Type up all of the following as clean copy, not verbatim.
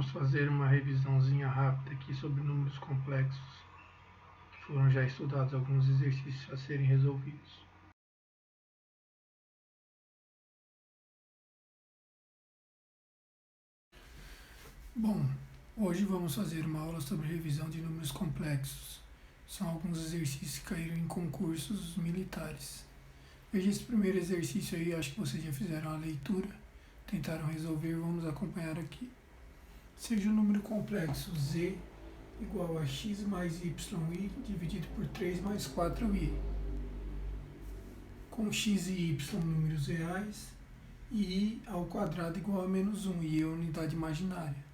vamos fazer uma revisãozinha rápida aqui sobre números complexos, que foram já estudados alguns exercícios a serem resolvidos. Bom, hoje vamos fazer uma aula sobre revisão de números complexos. São alguns exercícios que caíram em concursos militares. Veja esse primeiro exercício aí, acho que vocês já fizeram a leitura, tentaram resolver, vamos acompanhar aqui. Seja o número complexo z igual a x mais y dividido por 3 mais 4i, com x e y números reais e i ao quadrado igual a menos 1, i é a unidade imaginária.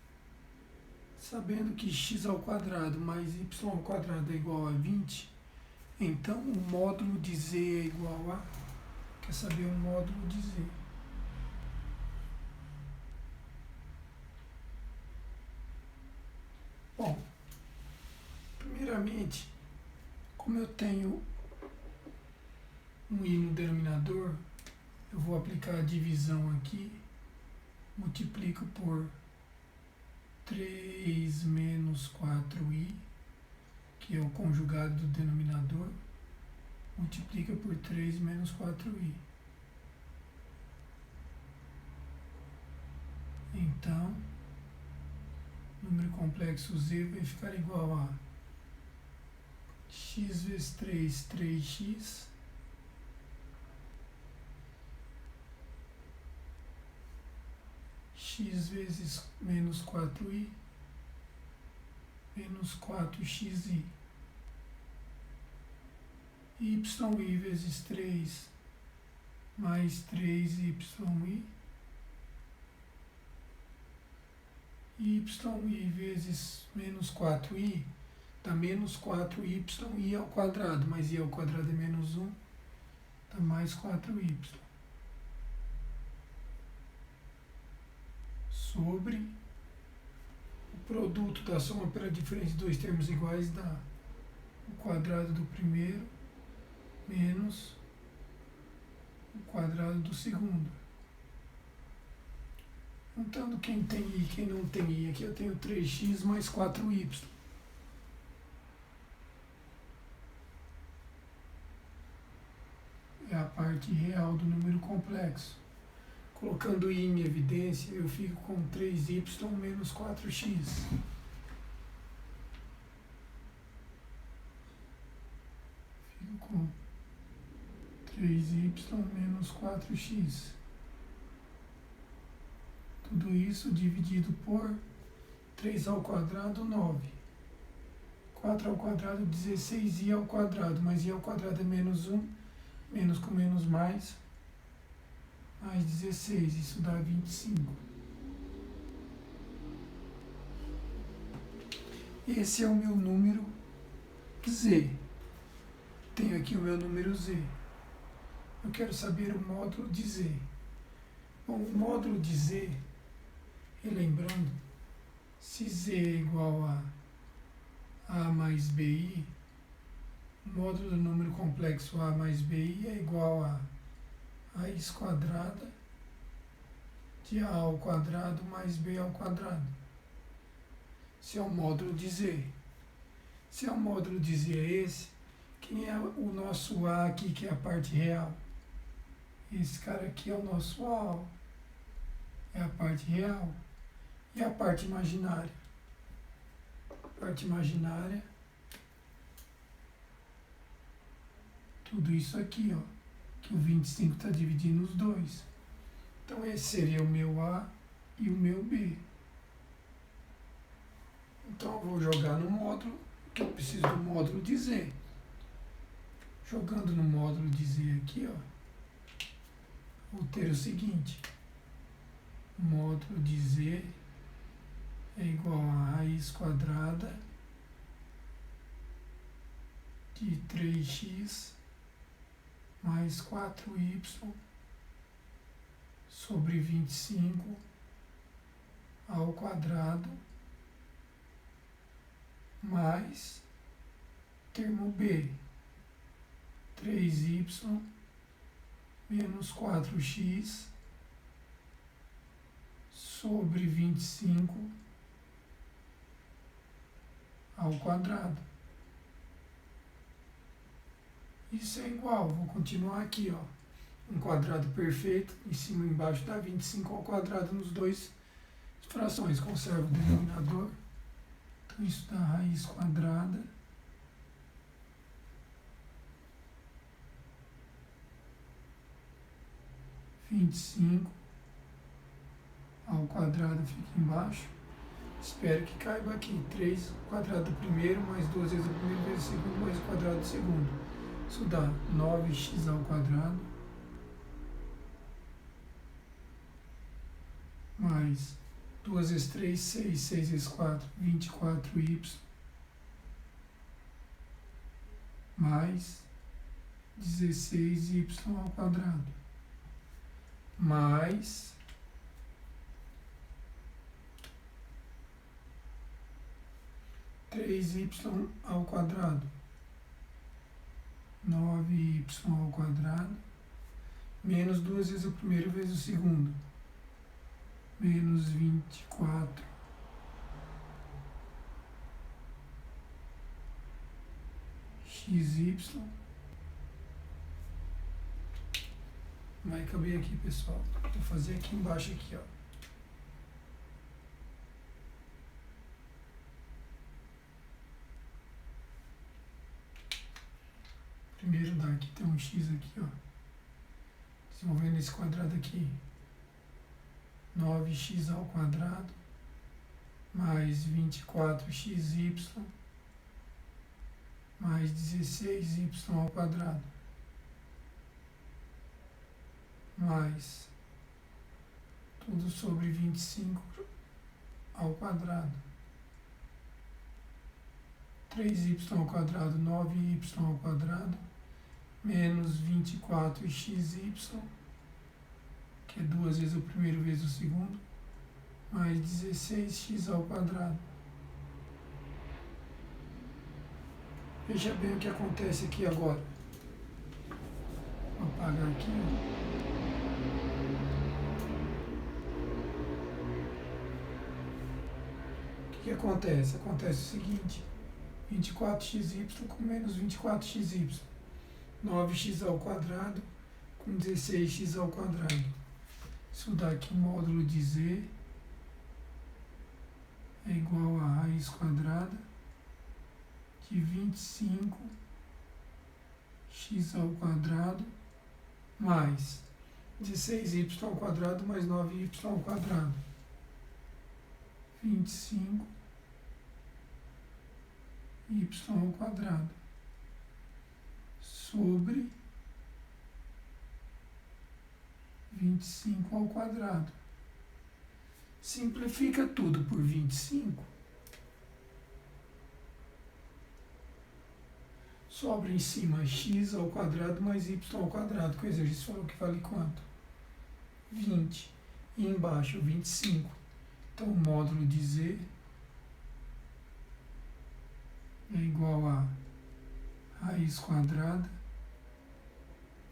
Sabendo que x ao quadrado mais y ao quadrado é igual a 20, então o módulo de z é igual a... Quer saber o módulo de z? Bom, primeiramente, como eu tenho um i no denominador, eu vou aplicar a divisão aqui, multiplico por 3 menos 4i, que é o conjugado do denominador, multiplica por 3 menos 4i. Então, número complexo z vai ficar igual a x vezes 3, 3x, x vezes menos 4i, menos 4xi. Y vezes 3 mais 3y, y vezes menos 4i dá menos 4y ao quadrado, mas i ao quadrado é menos 1, dá mais 4y. Sobre o produto da soma pela diferença de dois termos iguais dá o quadrado do primeiro menos o quadrado do segundo. Juntando quem tem i e quem não tem i, aqui eu tenho 3x mais 4y. É a parte real do número complexo. Colocando i em evidência, eu fico com 3y menos 4x. Fico com 3y menos 4x. Tudo isso dividido por 3 ao quadrado, 9. 4 ao quadrado, 16i ao quadrado, mas i ao quadrado é menos 1, menos com menos mais 16, isso dá 25. Esse é o meu número z. Tenho aqui o meu número z. Eu quero saber o módulo de z. Bom, o módulo de z, relembrando, se z é igual a a mais bi, o módulo do número complexo a mais bi é igual a raiz quadrada de a ao quadrado mais b ao quadrado. Esse é o módulo de z. Se é o módulo de z é esse, quem é o nosso a aqui, que é a parte real? Esse cara aqui é o nosso a, é a parte real. E a parte imaginária? A parte imaginária, tudo isso aqui, ó, que o 25 está dividindo os dois. Então esse seria o meu a e o meu b. Então eu vou jogar no módulo, que eu preciso do módulo de z. Jogando no módulo de z aqui, ó, vou ter o seguinte: o módulo de z é igual a raiz quadrada de 3x mais 4y sobre 25 ao quadrado mais termo b, 3y menos 4x sobre 25 ao quadrado. Isso é igual, vou continuar aqui, ó. Um quadrado perfeito, em cima e embaixo dá 25 ao quadrado nos dois frações. Conservo o denominador. Então isso dá raiz quadrada. Vinte e cinco ao quadrado fica embaixo. Espero que caiba aqui. 3 quadrado do primeiro, mais 2 vezes o primeiro, vezes o segundo, mais o quadrado do segundo. Isso dá 9x ao quadrado, mais 2 vezes 3, 6, 6 vezes 4, 24y, mais 16y ao quadrado, mais 3y ao quadrado, 9y ao quadrado, menos 2 vezes o primeiro vezes o segundo, menos 24 xy. Vai caber aqui, pessoal. Vou fazer aqui embaixo aqui, ó. Primeiro dá aqui, tem um x aqui, ó. Desenvolvendo esse quadrado aqui. 9x ao quadrado, mais 24xy, mais 16y ao quadrado, mais tudo sobre 25 ao quadrado, 3y ao quadrado, 9y ao quadrado, menos 24xy, que é 2 vezes o primeiro vezes o segundo, mais 16x ao quadrado. Veja bem o que acontece aqui agora. Vou apagar aqui. O que acontece? Acontece o seguinte. 24xy com menos 24xy. 9x ao quadrado com 16x ao quadrado. Isso dá aqui módulo de z é igual a raiz quadrada de 25x ao quadrado mais 16y ao quadrado mais 9y ao quadrado. 25y ao quadrado sobre 25 ao quadrado. Simplifica tudo por 25. Sobra em cima x ao quadrado mais y ao quadrado, que o exercício falou que vale quanto? 20. E embaixo 25. Então o módulo de z é igual a raiz quadrada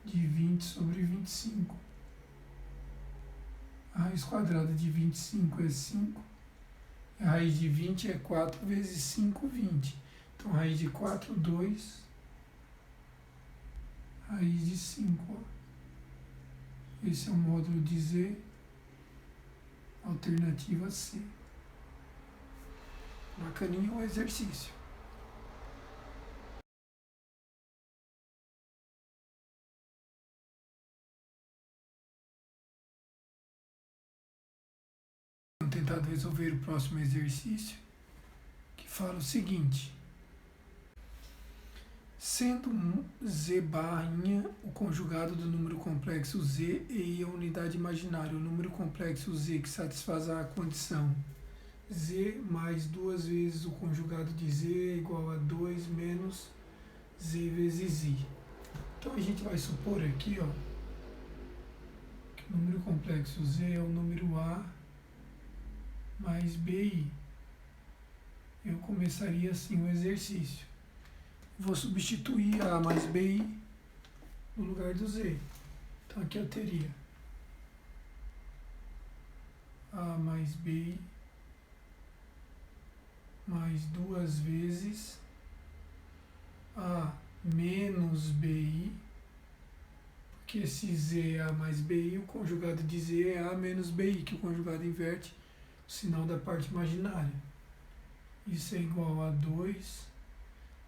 de 20 sobre 25. A raiz quadrada de 25 é 5. A raiz de 20 é 4 vezes 5, 20. Então, a raiz de 4, 2. Raiz de 5. Ó. Esse é o módulo de z. Alternativa C. Bacaninho o exercício. Vamos tentar resolver o próximo exercício, que fala o seguinte. Sendo z barrinha o conjugado do número complexo z e a unidade imaginária, o número complexo z que satisfaz a condição z mais 2 vezes o conjugado de z é igual a 2 menos z vezes i. Então a gente vai supor aqui, ó, que o número complexo z é o número a mais bi. Eu começaria assim o exercício. Vou substituir a mais bi no lugar do z. Então aqui eu teria a mais bi mais 2 vezes A menos BI, porque esse Z é A mais BI, o conjugado de Z é A menos BI, que o conjugado inverte o sinal da parte imaginária. Isso é igual a 2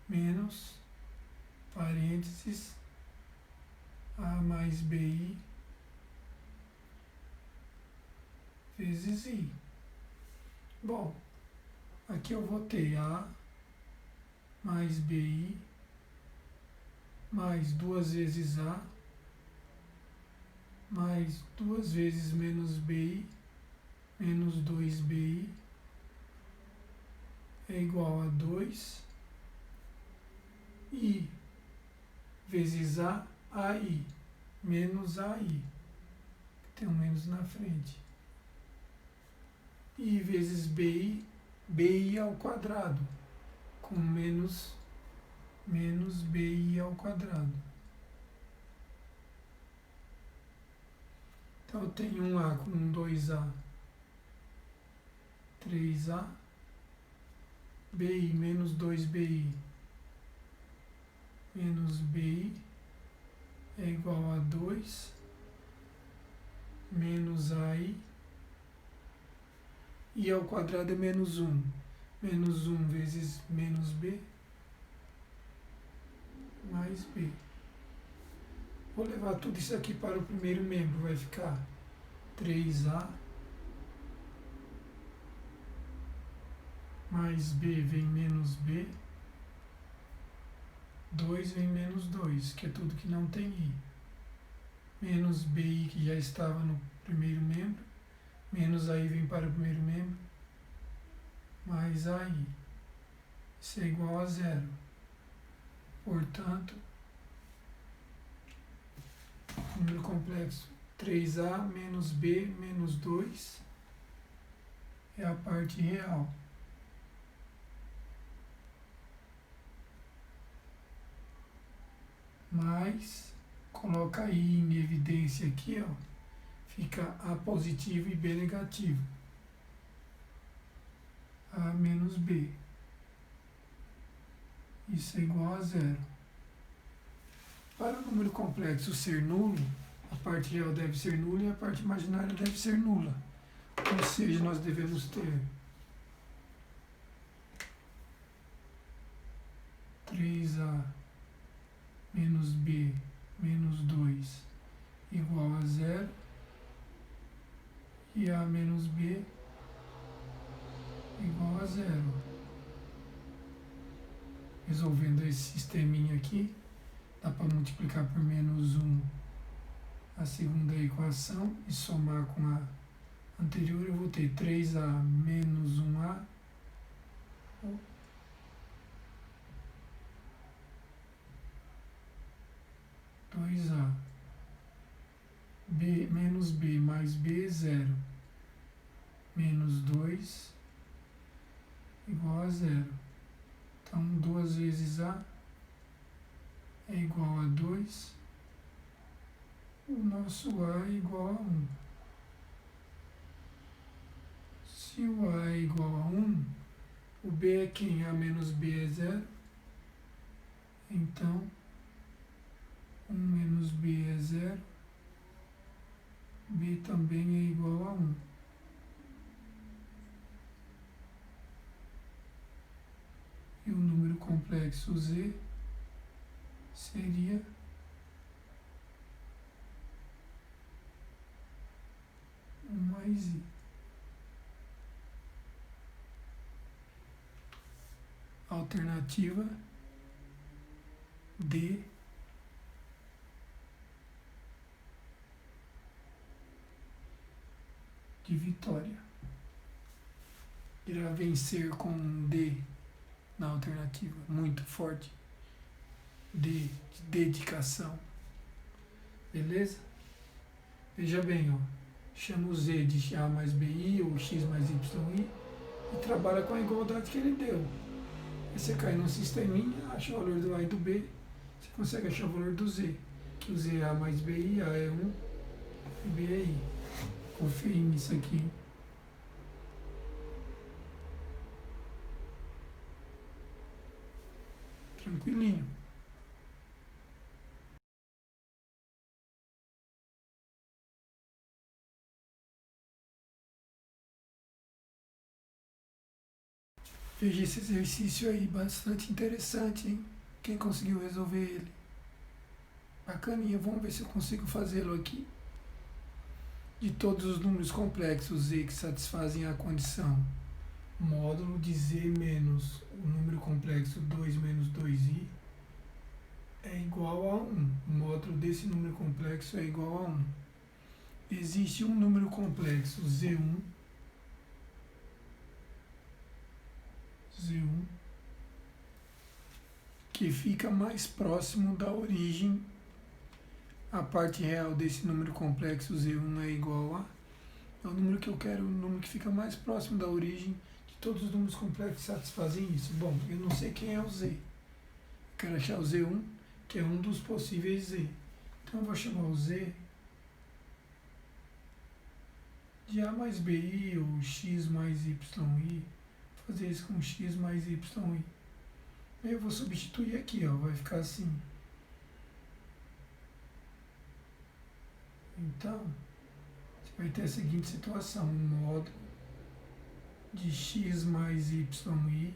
menos, parênteses, A mais BI vezes I. Bom, aqui eu vou ter A mais BI mais 2 vezes A mais 2 vezes menos BI menos 2BI é igual a 2 I vezes AI, menos AI, tem um menos na frente. I vezes BI ao quadrado, com menos BI ao quadrado. Então eu tenho 1A com 2A, 3A, BI menos 2BI menos BI é igual a 2 menos AI, I ao quadrado é menos 1. Menos 1 vezes menos B mais B. Vou levar tudo isso aqui para o primeiro membro, vai ficar 3A mais B vem menos B, 2 vem menos 2, que é tudo que não tem I. Menos BI, que já estava no primeiro membro, menos AI vem para o primeiro membro, mais AI. Isso é igual a 0. Portanto, número complexo 3A menos B menos 2 é a parte real. Mas, coloca I em evidência aqui, ó, fica A positivo e B negativo. A menos B. Isso é igual a 0. Para o número complexo ser nulo, a parte real deve ser nula e a parte imaginária deve ser nula. Ou seja, nós devemos ter 3A menos B menos 2 igual a 0 e A menos B igual a 0. Resolvendo esse sisteminha aqui, dá para multiplicar por menos 1 a segunda equação e somar com a anterior. Eu vou ter 3A menos 1A dois A B menos B mais B é 0 menos 2 igual a 0. Então 2 vezes A é igual a 2. O nosso A é igual a 1. Se o A é igual a 1, o B é quem? A menos B é 0. Então 1 menos B é 0. B também é igual a 1. E o número complexo Z seria 1 mais I. Alternativa D de Vitória. Irá vencer com D na alternativa, muito forte. D de dedicação. Beleza? Veja bem, ó. Chama o Z de A mais BI ou X mais YI e trabalha com a igualdade que ele deu. Aí você cai num sisteminha, acha o valor do A e do B, você consegue achar o valor do Z. Que o Z é A mais BI, A é 1 e B é I. Confie nisso aqui. tranquilinho. Veja esse exercício aí, bastante interessante, hein? Quem conseguiu resolver ele? Bacaninha, vamos ver se eu consigo fazê-lo aqui. De todos os números complexos Z que satisfazem a condição módulo de Z menos o número complexo 2 menos 2i é igual a 1. O módulo desse número complexo é igual a 1. Existe um número complexo Z1, que fica mais próximo da origem. A parte real desse número complexo Z1 é igual a... É o número que eu quero, o número que fica mais próximo da origem de todos os números complexos que satisfazem isso. Bom, eu não sei quem é o Z. Eu quero achar o Z1, que é um dos possíveis Z. Então eu vou chamar o Z de A mais BI ou X mais YI. Vou fazer isso com X mais YI. Aí eu vou substituir aqui, ó, vai ficar assim. Então, você vai ter a seguinte situação, um módulo de X mais YI,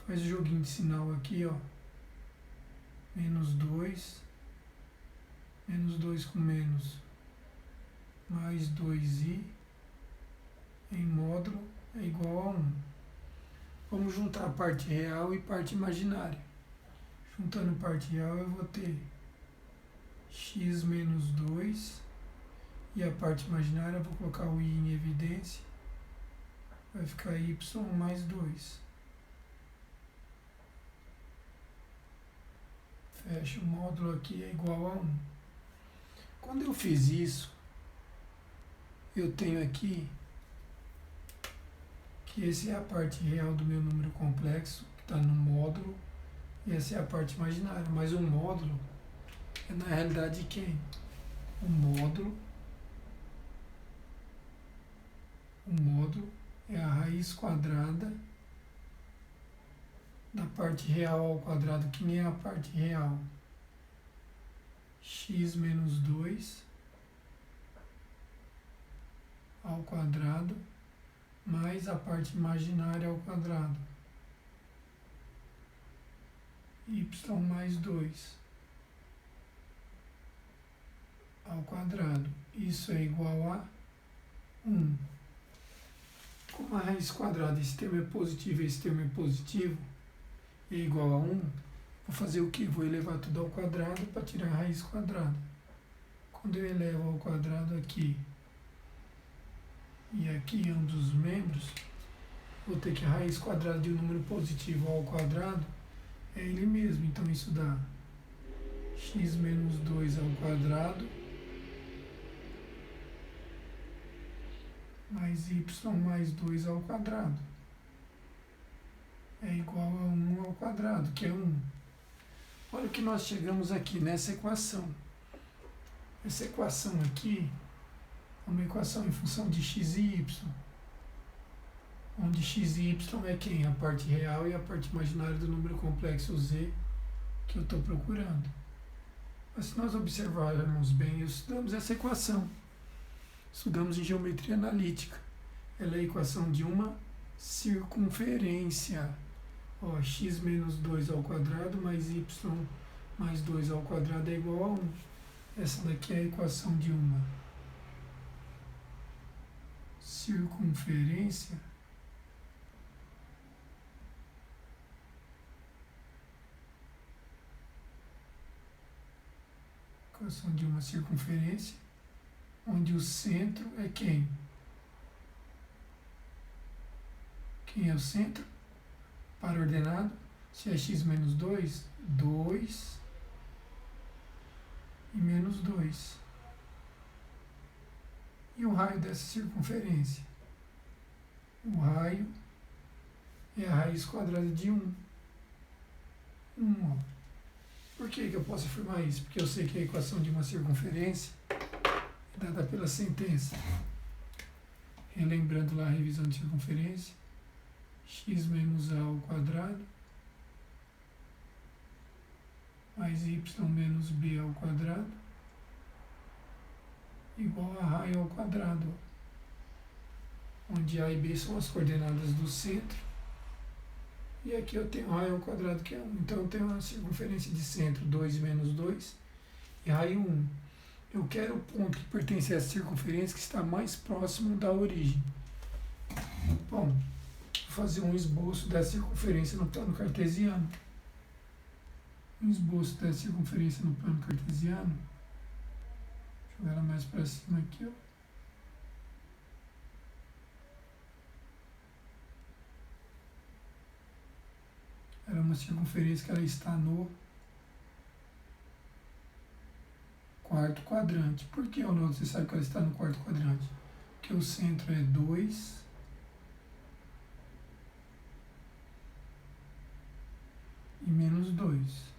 faz o joguinho de sinal aqui, ó, menos 2 com menos, mais 2i, em módulo, é igual a 1. Vamos juntar a parte real e parte imaginária. Juntando parte real, eu vou ter x menos 2, e a parte imaginária eu vou colocar o i em evidência, vai ficar y mais 2. Fecha o módulo aqui, é igual a 1. Quando eu fiz isso, eu tenho aqui que essa é a parte real do meu número complexo, que está no módulo, e essa é a parte imaginária. Mas o módulo é na realidade quem? O módulo é a raiz quadrada da parte real ao quadrado. Quem é a parte real? X menos 2 ao quadrado mais a parte imaginária ao quadrado. Y mais 2 ao quadrado. Isso é igual a 1. Como a raiz quadrada, esse termo é positivo e esse termo é positivo, é igual a 1, vou fazer o quê? Vou elevar tudo ao quadrado para tirar a raiz quadrada. Quando eu elevo ao quadrado aqui e aqui ambos os membros, vou ter que a raiz quadrada de um número positivo ao quadrado é ele mesmo. Então isso dá x menos 2 ao quadrado mais y mais 2 ao quadrado é igual a 1 ao quadrado, que é 1. Olha o que nós chegamos aqui nessa equação. Essa equação aqui é uma equação em função de x e y, onde x e y é quem? A parte real e a parte imaginária do número complexo z que eu estou procurando. Mas se nós observarmos bem, estudamos essa equação. Estudamos em geometria analítica. Ela é a equação de uma circunferência. Ó, x menos 2 ao quadrado mais y mais 2 ao quadrado é igual a 1. Essa daqui é a equação de uma circunferência onde o centro é quem? Quem é o centro? Para ordenado, se é x menos 2, 2 e menos 2. E o raio dessa circunferência? O raio é a raiz quadrada de 1. 1, ó. Por que eu posso afirmar isso? Porque eu sei que a equação de uma circunferência é dada pela sentença. Relembrando lá a revisão de circunferência, x menos a ao quadrado mais y menos b ao quadrado igual a raio ao quadrado, onde a e b são as coordenadas do centro, e aqui eu tenho raio ao quadrado, que é 1. Então eu tenho a circunferência de centro 2 menos 2 e raio 1. Eu quero o ponto que pertence a essa circunferência que está mais próximo da origem. Bom, vou fazer um esboço da circunferência no plano cartesiano. Um esboço da circunferência no plano cartesiano. Vou jogar ela mais para cima aqui, ó. Ela é uma circunferência que ela está no quarto quadrante. Por que ou não? Você sabe que ela está no quarto quadrante? Porque o centro é 2 e menos 2.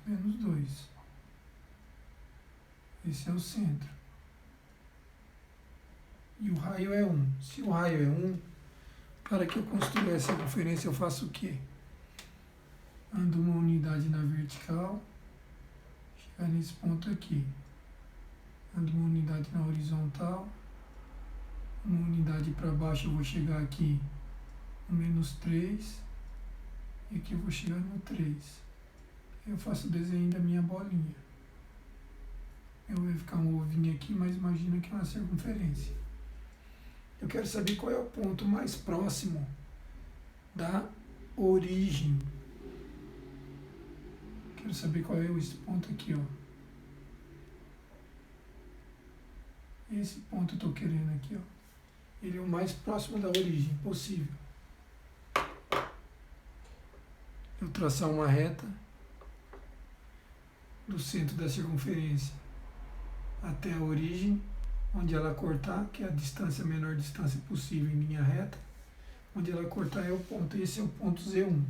Menos 2. Esse é o centro. E o raio é 1. Se o raio é 1, para que eu construa essa circunferência, eu faço o quê? Ando uma unidade na vertical, chegar nesse ponto aqui. Ando uma unidade na horizontal, uma unidade para baixo, eu vou chegar aqui no menos 3, e aqui eu vou chegar no 3. Eu faço o desenho da minha bolinha. Eu vou ficar um ovinho aqui, mas imagina que é uma circunferência. Eu quero saber qual é o ponto mais próximo da origem. Quero saber qual é esse ponto aqui, ó. Esse ponto eu estou querendo aqui, ó. Ele é o mais próximo da origem possível. Eu traçar uma reta do centro da circunferência até a origem, onde ela cortar, que é a distância, a menor distância possível em linha reta, onde ela cortar é o ponto, esse é o ponto Z1.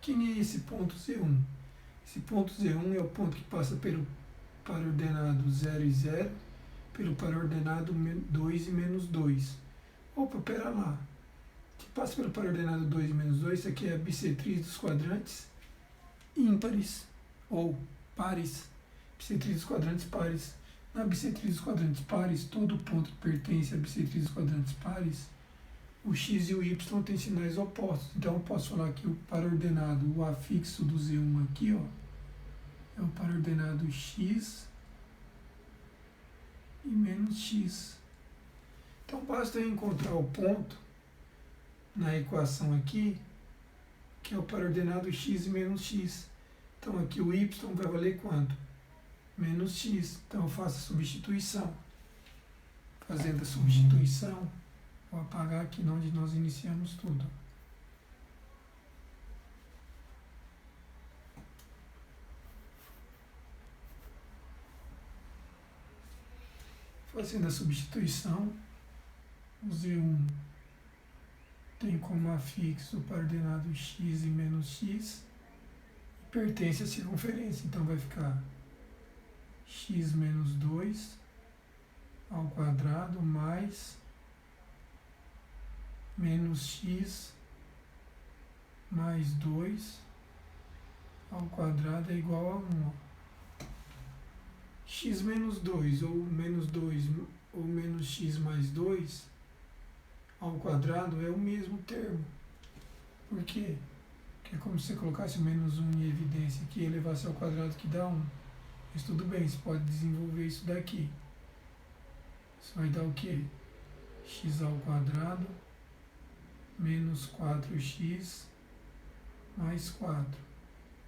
Quem é esse ponto Z1? Esse ponto Z1 é o ponto que passa pelo paraordenado 0 e 0, pelo paraordenado 2 e menos 2. Opa, pera lá. Que passa pelo paraordenado 2 e menos 2, isso aqui é a bissetriz dos quadrantes ímpares ou pares. Bissetriz dos quadrantes pares. Na bissetriz dos quadrantes pares, todo ponto que pertence à bissetriz dos quadrantes pares, o x e o y têm sinais opostos. Então eu posso falar que o paraordenado, o afixo do Z1 aqui, ó, é o paraordenado x e menos x. Então basta eu encontrar o ponto na equação aqui, que é o paraordenado x e menos x. Então aqui o y vai valer quanto? Menos x. Então eu faço a substituição. Fazendo a substituição, vou apagar aqui onde nós iniciamos tudo. Fazendo a substituição, o Z1 tem como afixo o paraordenado x e menos x e pertence à circunferência. Então vai ficar x menos 2 ao quadrado mais menos x mais 2 ao quadrado é igual a 1. X menos 2 ou menos 2 ou menos x mais 2 ao quadrado é o mesmo termo. Por quê? Porque é como se você colocasse o menos 1 em evidência aqui e elevasse ao quadrado que dá 1. Mas tudo bem, você pode desenvolver isso daqui. Isso vai dar o quê? X ao quadrado menos 4x mais 4.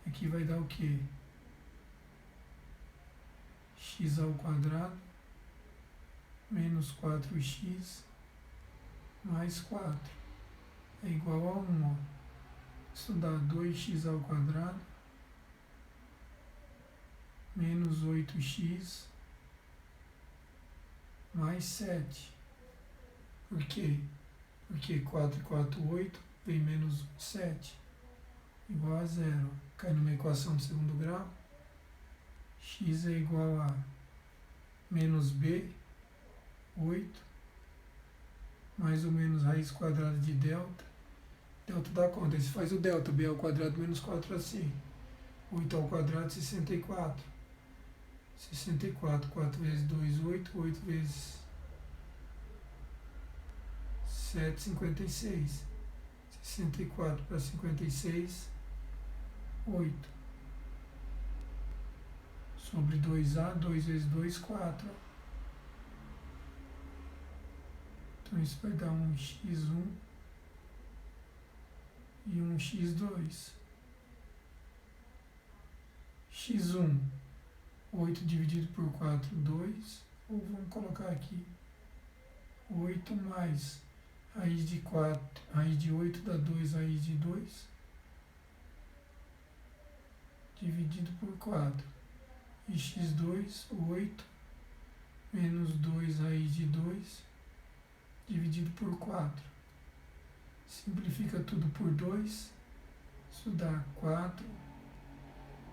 Aqui vai dar o quê? X ao quadrado menos 4x mais 4 é igual a 1. Ó. Isso dá 2x ao quadrado menos 8x mais 7. Por quê? Porque 4 e 4, 8, vem menos 7, igual a 0. Cai numa equação de segundo grau. X é igual a menos b, 8, mais ou menos raiz quadrada de delta. Delta dá quanto? Aí você faz o delta, b ao quadrado menos 4ac. 8 ao quadrado, 64. 64, 4 vezes 2, 8. 8 vezes 7, 56. 64 para 56, 8. Sobre 2a, 2 vezes 2, 4. Então isso vai dar um x1 e um x2. x1, 8 dividido por 4, 2. Ou vamos colocar aqui 8 mais raiz de 4, raiz de 8 dá 2, raiz de 2, dividido por 4. E x2, 8, menos 2, raiz de 2, dividido por 4. Simplifica tudo por 2, isso dá 4,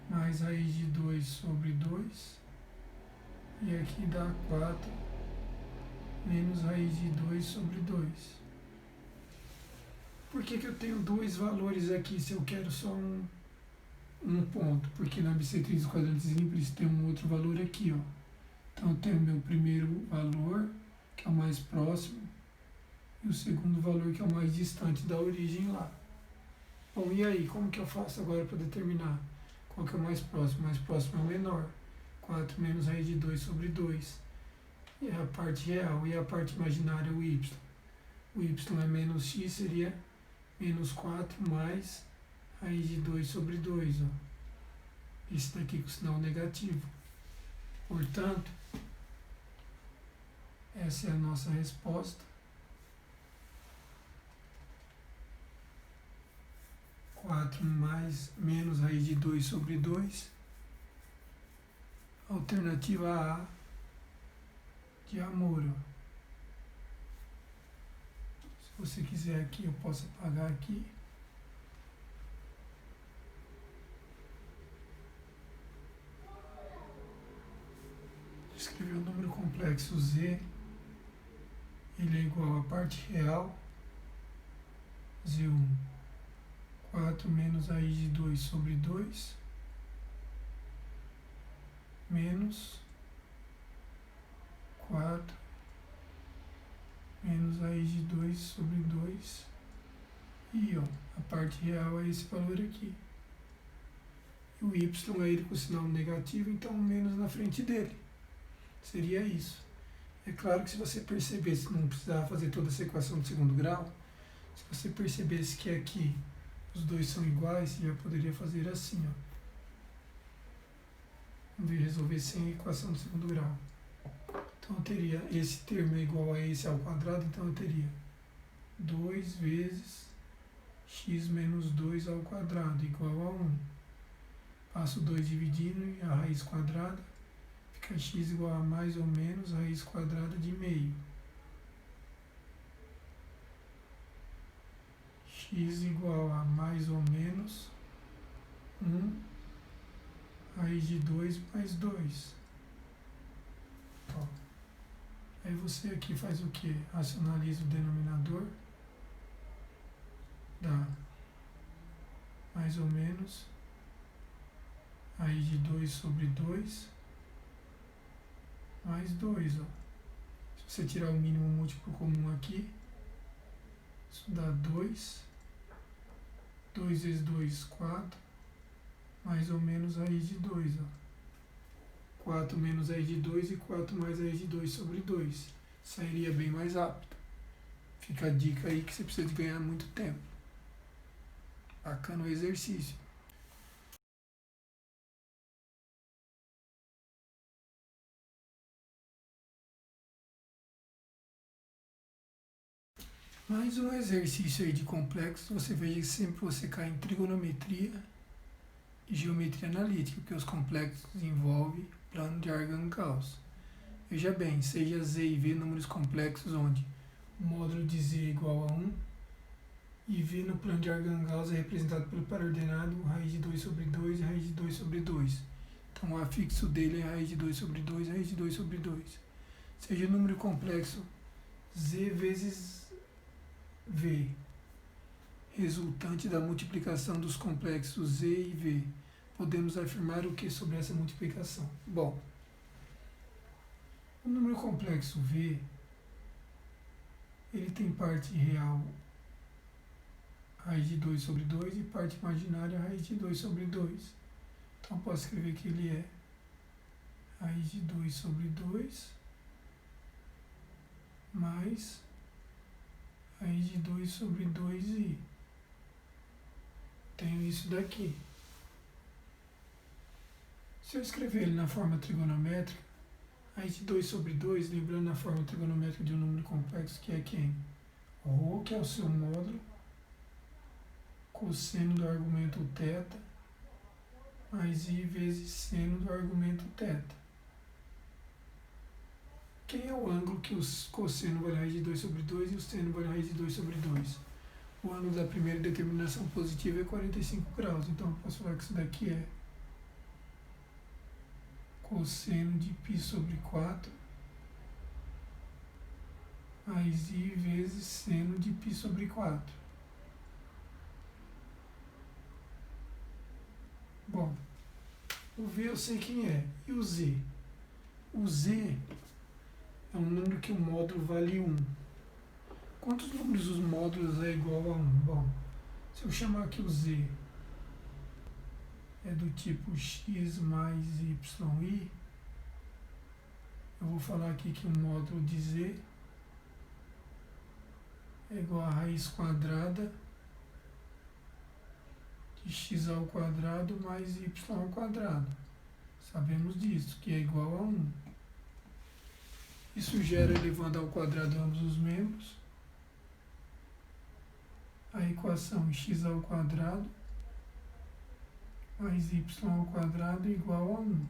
mais raiz de 2 sobre 2, e aqui dá 4, menos raiz de 2 sobre 2. Por que eu tenho dois valores aqui se eu quero só um ponto? Porque na bissetriz dos quadrantes simples tem um outro valor aqui, ó. Então eu tenho o meu primeiro valor, que é o mais próximo, e o segundo valor, que é o mais distante da origem lá. Bom, e aí, como que eu faço agora para determinar qual que é o mais próximo? O mais próximo é o menor. 4 menos raiz de 2 sobre 2. E é a parte real. E a parte imaginária é o y. O y é menos x, seria menos 4 mais raiz de 2 sobre 2. Ó. Esse daqui com sinal negativo. Portanto, essa é a nossa resposta. 4 mais menos raiz de 2 sobre 2. Alternativa A de Amor. Ó. Se você quiser aqui, eu posso apagar aqui. Escrever o número complexo Z. Ele é igual à parte real. Z1. 4 menos raiz de 2 sobre 2. Menos 4 menos raiz de 2 sobre 2. E ó, a parte real é esse valor aqui. E o y é ele com sinal negativo, então menos na frente dele. Seria isso. É claro que se você percebesse, não precisava fazer toda essa equação de segundo grau, se você percebesse que aqui os dois são iguais, você já poderia fazer assim, ó. Vamos resolver sem equação de segundo grau. Então eu teria, esse termo é igual a esse ao quadrado, então eu teria 2 vezes x menos 2 ao quadrado, igual a 1. Passo 2 dividindo e a raiz quadrada, fica x igual a mais ou menos raiz quadrada de meio. X igual a mais ou menos 1 raiz de 2 mais 2. Ó. Aí você aqui faz o que? Racionaliza o denominador. Dá mais ou menos raiz de 2 sobre 2 mais 2. Ó. Se você tirar o mínimo múltiplo comum aqui, isso dá 2. 2 vezes 2, 4. Mais ou menos raiz de 2. Ó. 4 menos raiz de 2 e 4 mais raiz de 2 sobre 2. Sairia bem mais rápido. Fica a dica aí que você precisa de ganhar muito tempo. Bacana o exercício. Mais um exercício aí de complexos. Você veja que sempre você cai em trigonometria e geometria analítica, porque os complexos envolvem plano de Argand-Gauss. Veja bem, seja Z e V números complexos onde o módulo de Z é igual a 1 e V no plano de Argand-Gauss é representado pelo par ordenado raiz de 2 sobre 2 e raiz de 2 sobre 2. Então Então o afixo dele é raiz de 2 sobre 2, raiz de 2 sobre 2. Seja número complexo z vezes v, resultante da multiplicação dos complexos z e v. Podemos afirmar o que sobre essa multiplicação? Bom, o número complexo v, ele tem parte real raiz de 2 sobre 2 e parte imaginária raiz de 2 sobre 2. Então posso escrever que ele é raiz de 2 sobre 2 mais raiz de 2 sobre 2i. Tenho isso daqui. Se eu escrever ele na forma trigonométrica, raiz de 2 sobre 2, lembrando a forma trigonométrica de um número complexo, que é quem? Rho, que é o seu módulo, cosseno do argumento θ, mais i vezes seno do argumento θ. Quem é o ângulo que o cosseno vale raiz de 2 sobre 2 e o seno vale raiz de 2 sobre 2? O ângulo da primeira determinação positiva é 45 graus. Então eu posso falar que isso daqui é cosseno de π sobre 4 mais i vezes seno de π sobre 4. Bom, o v eu sei quem é. E o z? O z é um número que o módulo vale 1. Quantos números os módulos é igual a 1? Bom, se eu chamar aqui o z é do tipo x mais yi, eu vou falar aqui que o módulo de z é igual a raiz quadrada de x ao quadrado mais y ao quadrado. Sabemos disso, que é igual a 1. Isso gera, elevando ao quadrado ambos os membros, a equação x ao quadrado mais y ao quadrado igual a 1,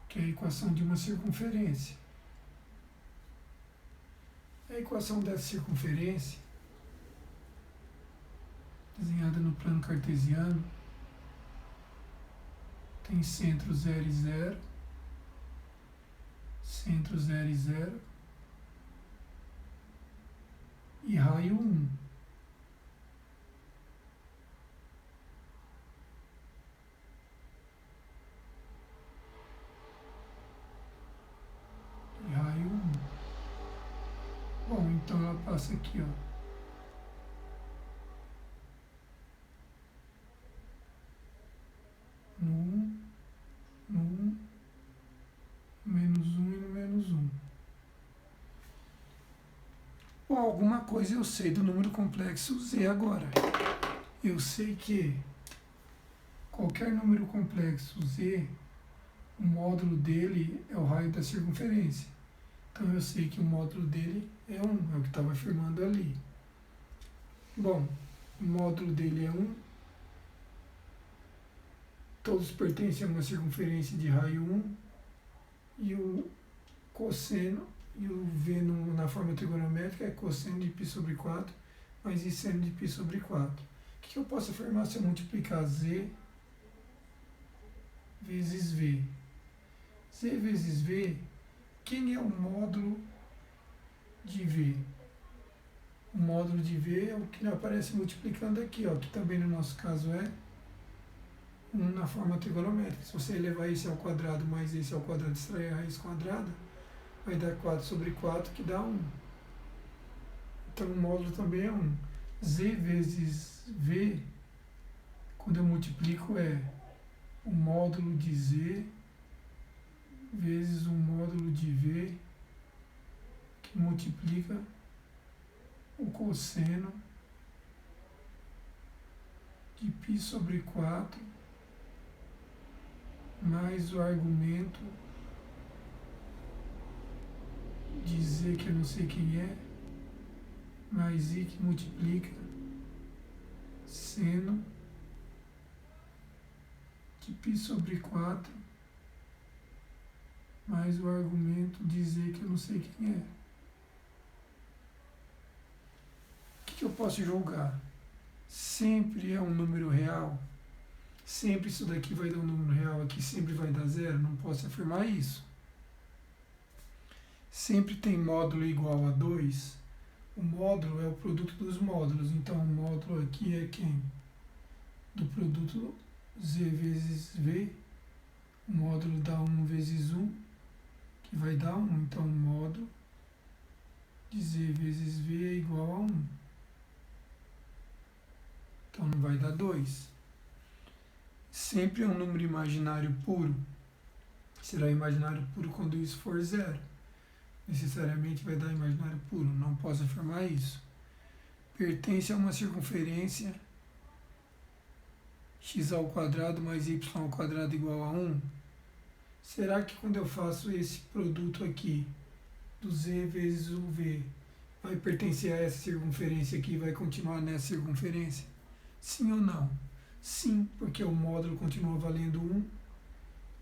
que é a equação de uma circunferência. A equação dessa circunferência, desenhada no plano cartesiano, tem centro 0 e 0, centro 0 e 0 e raio 1. E raio 1. Bom, então ela passa aqui, ó. No 1, no 1, menos 1 e no menos 1. Bom, alguma coisa eu sei do número complexo z agora. Eu sei que qualquer número complexo z, o módulo dele é o raio da circunferência. Então eu sei que o módulo dele é 1, é o que estava afirmando ali. Bom, o módulo dele é 1. Todos pertencem a uma circunferência de raio 1. E o cosseno, e o v na forma trigonométrica é cosseno de π sobre 4 mais i seno de π sobre 4. O que eu posso afirmar se eu multiplicar z vezes v? Z vezes v, quem é o módulo de v? O módulo de v é o que aparece multiplicando aqui, ó, que também no nosso caso é 1 na forma trigonométrica. Se você elevar esse ao quadrado mais esse ao quadrado, extrair a raiz quadrada, vai dar 4 sobre 4, que dá 1. Então o módulo também é 1. Z vezes v, quando eu multiplico, é o módulo de z vezes o módulo de v, que multiplica o cosseno de π sobre 4 mais o argumento de z, que eu não sei quem é, mais i, que multiplica seno de π sobre 4 mais o argumento de z, que eu não sei quem é. O que eu posso julgar? Sempre é um número real? sempre isso daqui vai dar um número real, aqui sempre vai dar zero? Não posso afirmar isso. Sempre tem módulo igual a 2. O módulo é o produto dos módulos, então o módulo aqui é quem? Do produto z vezes v, o módulo dá 1 vezes 1, que vai dar 1, então o módulo de z vezes v é igual a 1. Então não vai dar 2. Sempre é um número imaginário puro. Será imaginário puro quando isso for zero. Necessariamente vai dar imaginário puro. Não posso afirmar isso. Pertence a uma circunferência x ao quadrado mais y ao quadrado igual a 1. Será que quando eu faço esse produto aqui, do z vezes o v, vai pertencer a essa circunferência aqui e vai continuar nessa circunferência? Sim ou não? Sim, porque o módulo continua valendo 1.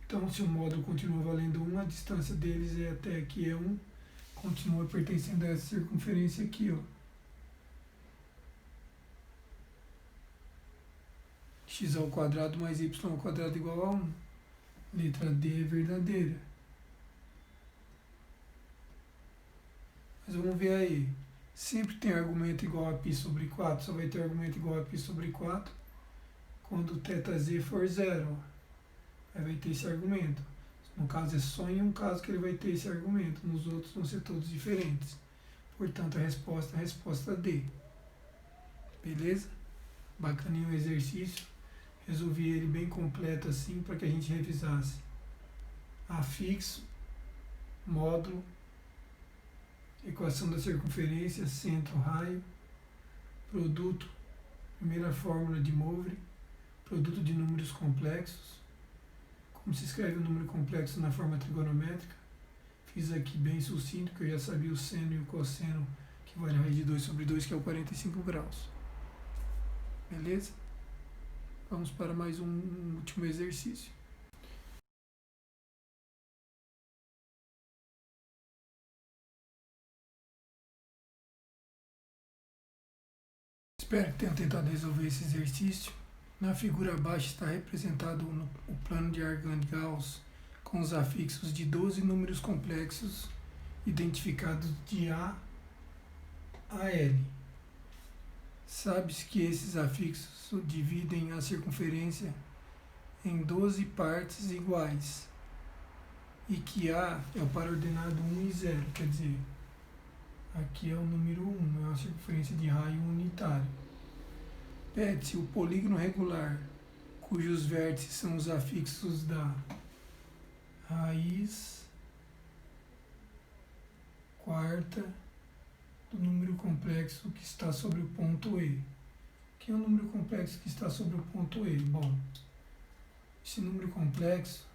Então, se o módulo continua valendo 1, a distância deles é até aqui é 1. Continua pertencendo a essa circunferência aqui, ó. X ao quadrado mais y ao quadrado igual a 1. Letra D é verdadeira. Mas vamos ver aí. Sempre tem argumento igual a π sobre 4. Só vai ter argumento igual a π sobre 4 quando θz for 0. Aí vai ter esse argumento. No caso é só em um caso que ele vai ter esse argumento. Nos outros vão ser todos diferentes. Portanto, a resposta D. Beleza? Bacaninho o exercício. Resolvi ele bem completo assim para que a gente revisasse. Afixo, módulo, equação da circunferência, centro, raio, produto, primeira fórmula de Moivre, produto de números complexos, como se escreve um número complexo na forma trigonométrica. Fiz aqui bem sucinto, que eu já sabia o seno e o cosseno, que vale a raiz de 2 sobre 2, que é o 45 graus. Beleza? Vamos para mais um último exercício. Espero que tenham tentado resolver esse exercício. Na figura abaixo está representado o plano de Argand-Gauss com os afixos de 12 números complexos identificados de A a L. Sabe-se que esses afixos dividem a circunferência em 12 partes iguais e que A é o par ordenado 1 e 0, quer dizer, aqui é o número 1, é uma circunferência de raio unitário. Pede-se o polígono regular, cujos vértices são os afixos da raiz quarta do número complexo que está sobre o ponto E. Que é o número complexo que está sobre o ponto E? Bom, esse número complexo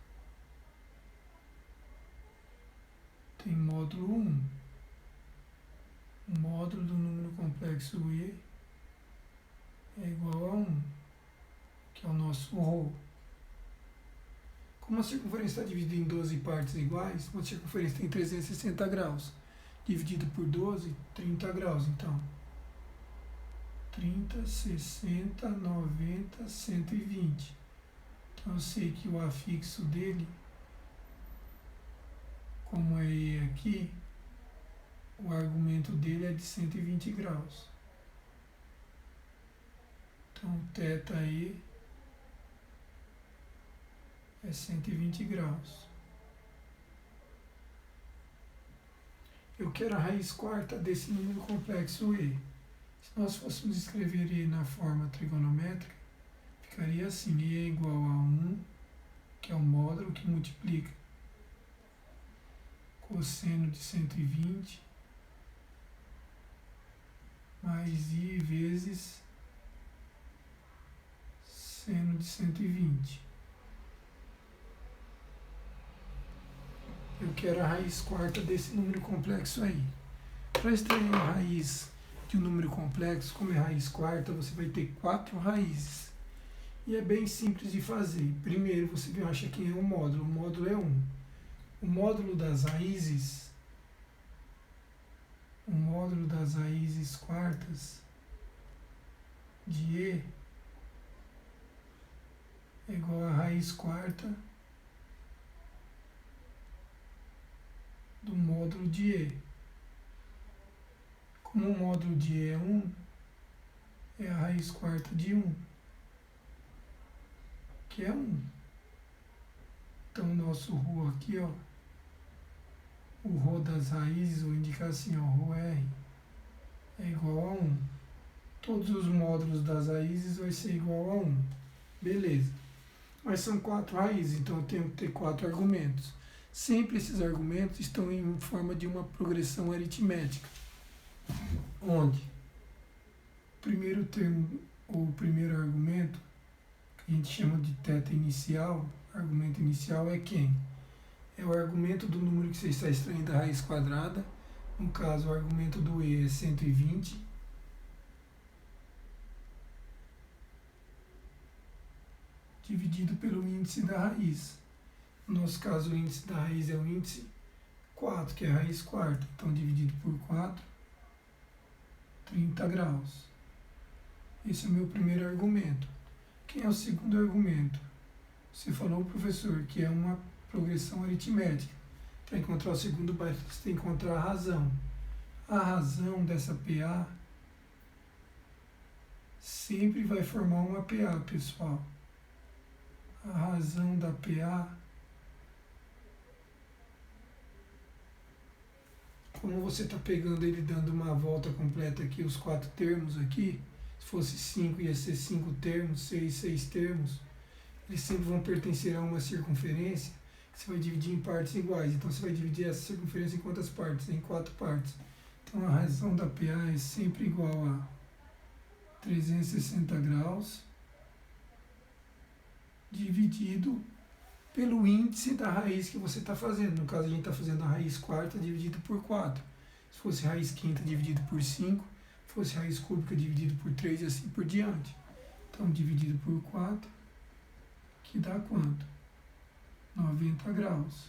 tem módulo 1. O módulo do número complexo E é igual a 1, que é o nosso ρ. Como a circunferência está dividida em 12 partes iguais, uma circunferência tem 360 graus. Dividido por 12, 30 graus. Então, 30, 60, 90, 120. Então, eu sei que o afixo dele, como é E aqui, o argumento dele é de 120 graus. Então, θE é 120 graus. Eu quero a raiz quarta desse número complexo E. Se nós fôssemos escrever E na forma trigonométrica, ficaria assim: E é igual a 1, que é o módulo que multiplica cosseno de 120, mais I vezes seno de 120. Eu quero a raiz quarta desse número complexo aí. Para extrair a raiz de um número complexo, como é raiz quarta, você vai ter 4 raízes. E é bem simples de fazer. Primeiro, você acha quem é o módulo. O módulo é 1. O módulo das raízes quartas de E é igual a raiz quarta do módulo de E. Como o módulo de E é 1, é a raiz quarta de 1, que é 1. Então, o nosso ρ aqui, ó, o ρ das raízes, vou indicar assim, ó, ρr é igual a 1. Todos os módulos das raízes vai ser igual a 1. Beleza. Mas são 4 raízes, então eu tenho que ter 4 argumentos. Sempre esses argumentos estão em forma de uma progressão aritmética, onde o primeiro termo, ou o primeiro argumento, que a gente chama de θ inicial, argumento inicial é quem? É o argumento do número que você está extraindo da raiz quadrada. No caso, o argumento do E é 120. Dividido pelo índice da raiz. No nosso caso, o índice da raiz é o índice 4, que é a raiz quarta. Então, dividido por 4, 30 graus. Esse é o meu primeiro argumento. Quem é o segundo argumento? Você falou, professor, que é uma progressão aritmética. Para encontrar o segundo, você tem que encontrar a razão. A razão dessa PA sempre vai formar uma PA, pessoal. A razão da PA, como você está pegando ele dando uma volta completa aqui, os 4 termos aqui, se fosse 5 ia ser 5 termos, 6 termos, eles sempre vão pertencer a uma circunferência que você vai dividir em partes iguais. Então você vai dividir essa circunferência em quantas partes? Em 4 partes. Então a razão da PA é sempre igual a 360 graus dividido pelo índice da raiz que você está fazendo. No caso, a gente está fazendo a raiz quarta dividido por 4. Se fosse raiz quinta dividido por 5, se fosse raiz cúbica dividido por 3 e assim por diante. Então, dividido por 4, que dá quanto? 90 graus.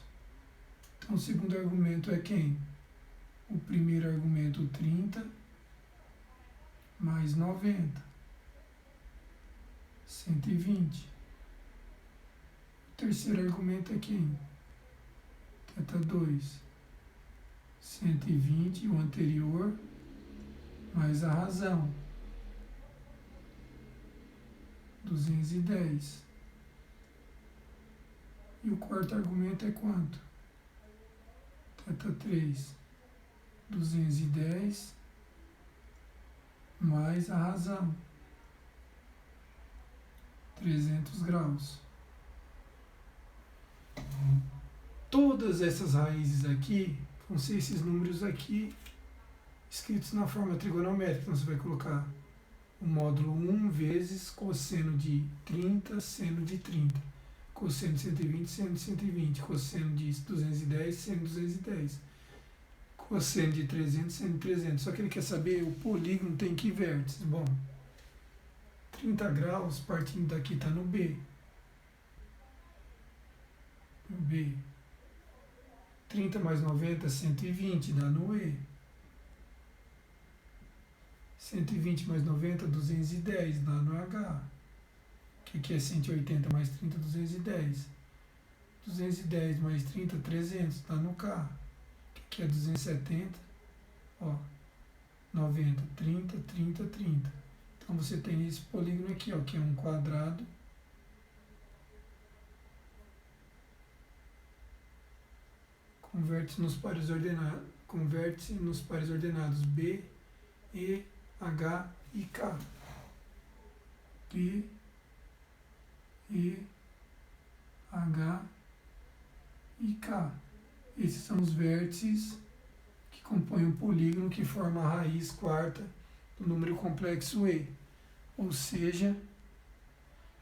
Então, o segundo argumento é quem? O primeiro argumento, 30, mais 90, 120. O terceiro argumento é quem? θ2, 120, o anterior, mais a razão, 210. E o quarto argumento é quanto? θ3, 210, mais a razão, 300 graus. Todas essas raízes aqui vão ser esses números aqui escritos na forma trigonométrica. Então você vai colocar o módulo 1 vezes cosseno de 30, seno de 30, cosseno de 120, seno de 120, cosseno de 210, seno de 210, cosseno de 300, seno de 300. Só que ele quer saber o polígono tem que vértices. Bom, 30 graus partindo daqui está no B. No B. 30 mais 90, 120, dá no E. 120 mais 90, 210, dá no H. Que aqui é 180 mais 30, 210. 210 mais 30, 300, dá no K. Que aqui é 270, ó. 90, 30, 30, 30. Então você tem esse polígono aqui, ó, que é um quadrado. Converte-se nos pares ordenados B, E, H e K. B, E, H e K. Esses são os vértices que compõem um polígono que forma a raiz quarta do número complexo E. Ou seja,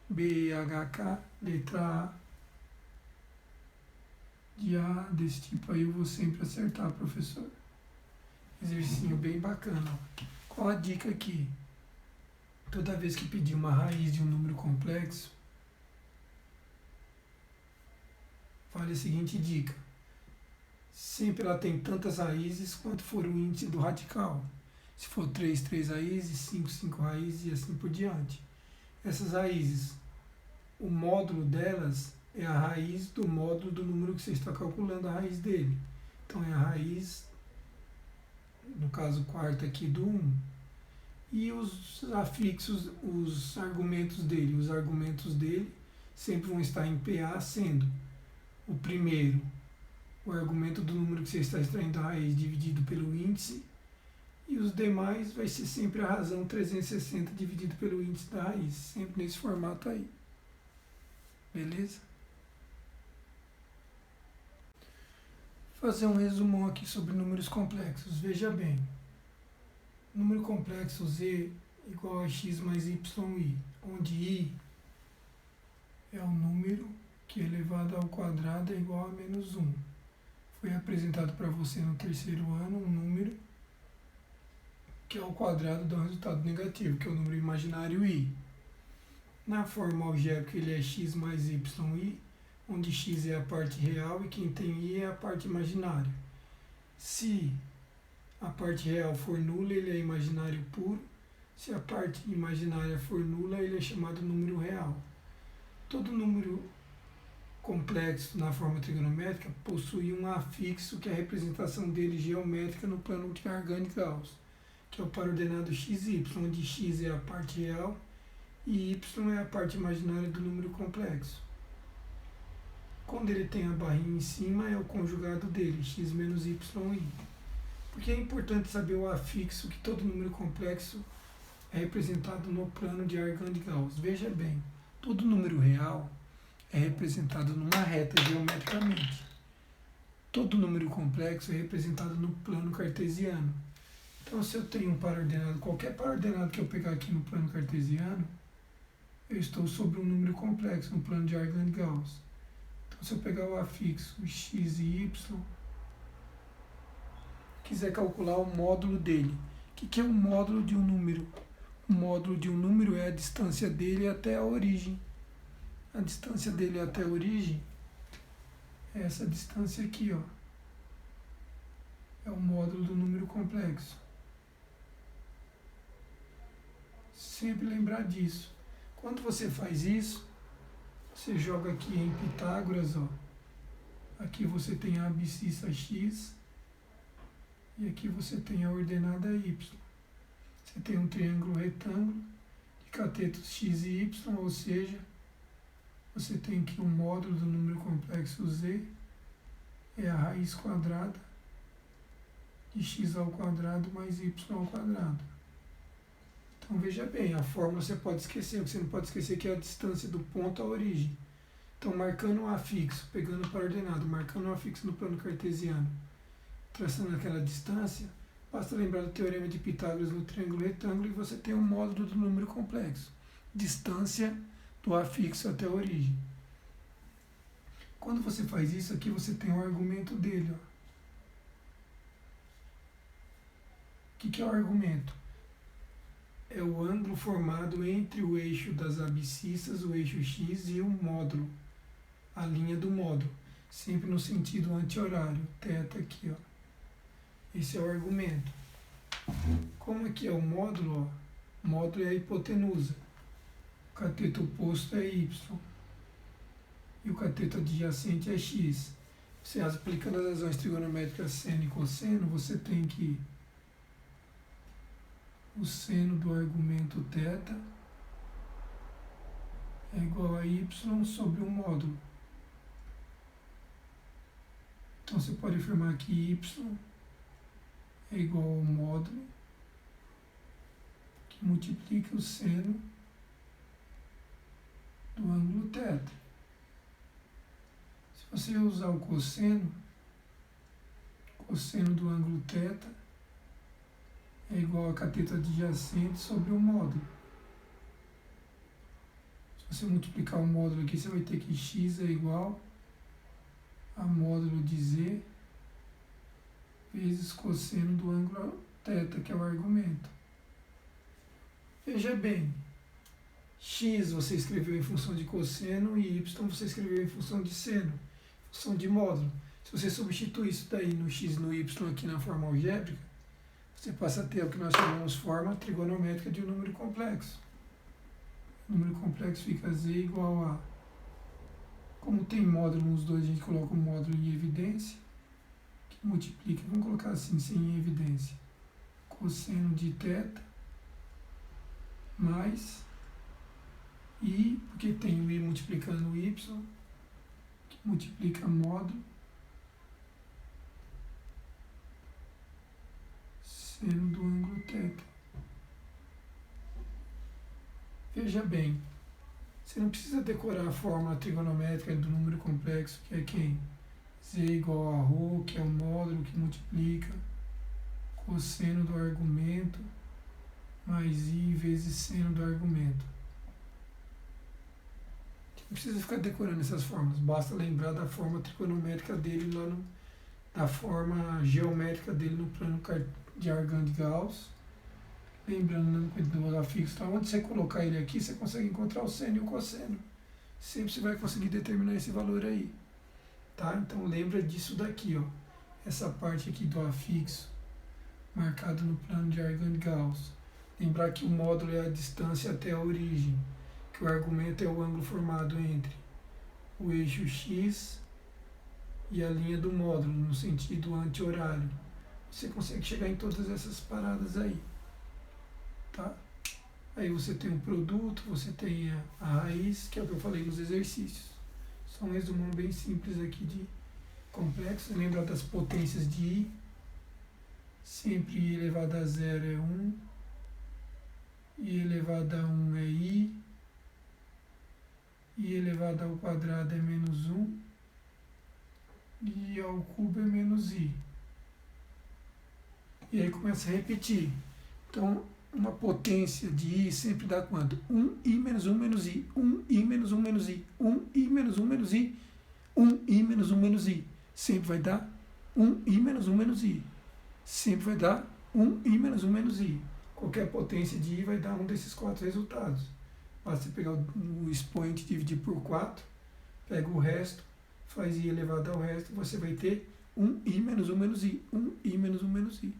B, E, H, K, letra A. De A desse tipo aí eu vou sempre acertar, professor. Exercício bem bacana. Ó. Qual a dica aqui? Toda vez que pedir uma raiz de um número complexo, vale a seguinte dica. Sempre ela tem tantas raízes quanto for o índice do radical. Se for 3, 3 raízes, 5, 5 raízes e assim por diante. Essas raízes, o módulo delas é a raiz do módulo do número que você está calculando a raiz dele. Então é a raiz, no caso quarta aqui, do 1. E os afixos, os argumentos dele. Os argumentos dele sempre vão estar em PA, sendo o primeiro o argumento do número que você está extraindo a raiz dividido pelo índice, e os demais vai ser sempre a razão 360 dividido pelo índice da raiz, sempre nesse formato aí. Beleza? Fazer um resumão aqui sobre números complexos. Veja bem, número complexo z igual a x mais y, onde i é o número que elevado ao quadrado é igual a menos 1. Foi apresentado para você no terceiro ano um número que ao quadrado dá um resultado negativo, que é o número imaginário i. Na forma algébrica ele é x mais yi, onde x é a parte real e quem tem i é a parte imaginária. Se a parte real for nula, ele é imaginário puro. Se a parte imaginária for nula, ele é chamado número real. Todo número complexo na forma trigonométrica possui um afixo que é a representação dele geométrica no plano de Argand-Gauss, que é o parordenado xy, onde x é a parte real e y é a parte imaginária do número complexo. Quando ele tem a barrinha em cima, é o conjugado dele, x menos yi. Porque é importante saber o afixo que todo número complexo é representado no plano de Argand-Gauss. Veja bem, todo número real é representado numa reta geometricamente. Todo número complexo é representado no plano cartesiano. Então, se eu tenho um par ordenado, qualquer par ordenado que eu pegar aqui no plano cartesiano, eu estou sobre um número complexo no plano de Argand-Gauss. Então, se eu pegar o afixo x e y, quiser calcular o módulo dele. O que é o módulo de um número? O módulo de um número é a distância dele até a origem. A distância dele até a origem é essa distância aqui, ó. É o módulo do número complexo. Sempre lembrar disso. Quando você faz isso, você joga aqui em Pitágoras, ó. Aqui você tem a abscissa x e aqui você tem a ordenada y. Você tem um triângulo retângulo de catetos x e y, ou seja, você tem aqui o módulo do número complexo z é a raiz quadrada de x ao quadrado mais y ao quadrado. Então veja bem, a fórmula você pode esquecer, o que você não pode esquecer que é a distância do ponto à origem. Então marcando um afixo, pegando para ordenado, marcando um afixo no plano cartesiano, traçando aquela distância, basta lembrar do teorema de Pitágoras no triângulo retângulo e você tem um módulo do número complexo. Distância do afixo até a origem. Quando você faz isso aqui, você tem o argumento dele. Ó. O que é o argumento? É o ângulo formado entre o eixo das abscissas, o eixo x e o módulo, a linha do módulo, sempre no sentido anti-horário, θ aqui, ó. Esse é o argumento. Como aqui é o módulo, ó, o módulo é a hipotenusa, o cateto oposto é y e o cateto adjacente é x. Você aplicando as razões trigonométricas seno e cosseno, você tem que o seno do argumento θ é igual a y sobre um módulo. Então você pode afirmar que y é igual ao módulo que multiplica o seno do ângulo θ. Se você usar o cosseno do ângulo θ é igual a cateto adjacente sobre o módulo. Se você multiplicar o módulo aqui, você vai ter que x é igual a módulo de z vezes cosseno do ângulo θ, que é o argumento. Veja bem, x você escreveu em função de cosseno e y você escreveu em função de seno, função de módulo. Se você substituir isso daí no x e no y aqui na forma algébrica, você passa a ter o que nós chamamos forma trigonométrica de um número complexo. O número complexo fica z igual a tem módulo nos dois, a gente coloca o módulo em evidência, que multiplica, vamos colocar assim, sem evidência, cosseno de θ mais I, porque tem o I multiplicando o Y, que multiplica módulo, seno do ângulo θ. Veja bem, você não precisa decorar a fórmula trigonométrica do número complexo, que é quem? Z igual a ρ, que é o módulo que multiplica cosseno do argumento mais I vezes seno do argumento. Não precisa ficar decorando essas fórmulas, basta lembrar da forma trigonométrica dele lá no, da forma geométrica dele no plano de Argand-Gauss. Lembrando do afixo, então, onde você colocar ele aqui, você consegue encontrar o seno e o cosseno. Sempre você vai conseguir determinar esse valor aí. Tá? Então lembra disso daqui, ó. Essa parte aqui do afixo, marcado no plano de Argand-Gauss. Lembrar que o módulo é a distância até a origem, que o argumento é o ângulo formado entre o eixo X e a linha do módulo, no sentido anti-horário. Você consegue chegar em todas essas paradas aí. Tá? Aí você tem o produto, você tem a raiz, que é o que eu falei nos exercícios. Só um resumão bem simples aqui de complexo. Lembra das potências de I. Sempre I elevado a 0 é 1. I elevado a 1 é I. I elevado ao quadrado é menos 1. I ao cubo é menos I. E aí começa a repetir. Então, uma potência de I sempre dá quanto? 1I menos 1 menos I. 1I menos 1 menos I. 1I menos 1 menos I. 1I menos 1 menos I. Sempre vai dar 1I menos 1 menos I. Sempre vai dar 1I menos 1 menos I. Qualquer potência de I vai dar um desses quatro resultados. Basta você pegar o expoente e dividir por 4. Pega o resto, faz I elevado ao resto. Você vai ter 1I menos 1 menos I. 1I menos 1 menos I.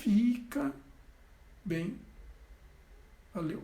Fica bem. Valeu.